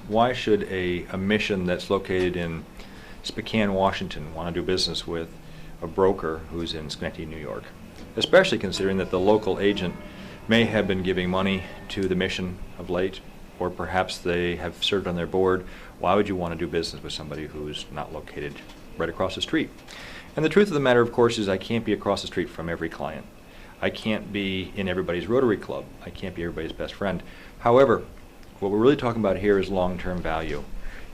why should a mission that's located in Spokane, Washington want to do business with a broker who's in Schenectady, New York? Especially considering that the local agent may have been giving money to the mission of late, or perhaps they have served on their board. Why would you want to do business with somebody who's not located right across the street? And the truth of the matter, of course, is I can't be across the street from every client. I can't be in everybody's Rotary Club. I can't be everybody's best friend. However, what we're really talking about here is long-term value.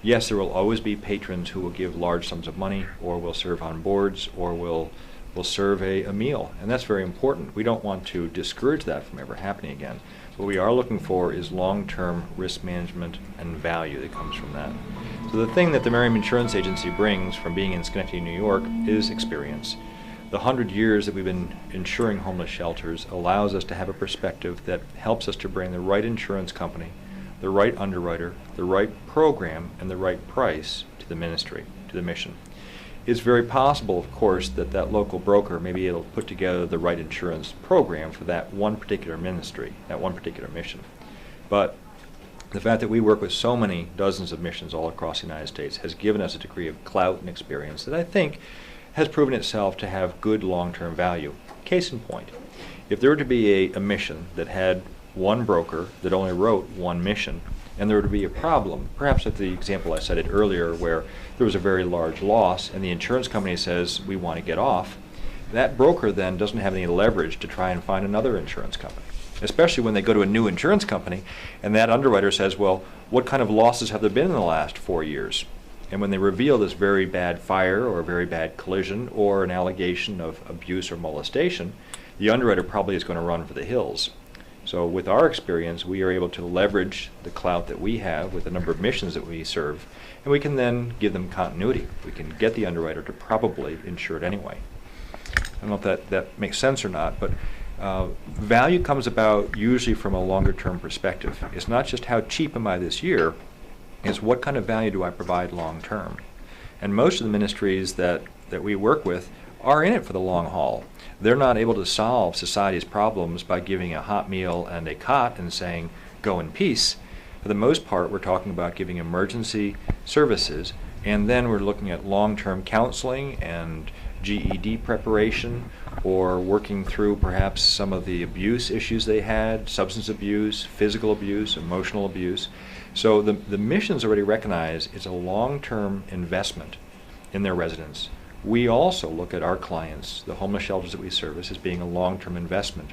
Yes, there will always be patrons who will give large sums of money, or will serve on boards, or will serve a meal, and that's very important. We don't want to discourage that from ever happening again. What we are looking for is long-term risk management and value that comes from that. So the thing that the Merriam Insurance Agency brings from being in Schenectady, New York is experience. The 100 years that we've been insuring homeless shelters allows us to have a perspective that helps us to bring the right insurance company, the right underwriter, the right program, and the right price to the ministry, to the mission. It's very possible, of course, that that local broker may be able to put together the right insurance program for that one particular ministry, that one particular mission. But the fact that we work with so many dozens of missions all across the United States has given us a degree of clout and experience that I think has proven itself to have good long-term value. Case in point, if there were to be a mission that had one broker that only wrote one mission, and there were to be a problem, perhaps at the example I cited earlier where there was a very large loss and the insurance company says we want to get off, that broker then doesn't have any leverage to try and find another insurance company, especially when they go to a new insurance company and that underwriter says, well, what kind of losses have there been in the last 4 years? And when they reveal this very bad fire or a very bad collision or an allegation of abuse or molestation, the underwriter probably is going to run for the hills. So with our experience, we are able to leverage the clout that we have with the number of missions that we serve, and we can then give them continuity. We can get the underwriter to probably insure it anyway. I don't know if that makes sense or not, but value comes about usually from a longer term perspective. It's not just how cheap am I this year, it's what kind of value do I provide long term. And most of the ministries that we work with are in it for the long haul. They're not able to solve society's problems by giving a hot meal and a cot and saying, go in peace. For the most part, we're talking about giving emergency services, and then we're looking at long-term counseling and GED preparation, or working through perhaps some of the abuse issues they had, substance abuse, physical abuse, emotional abuse. So the missions already recognize it's a long-term investment in their residents. We also look at our clients, the homeless shelters that we service, as being a long-term investment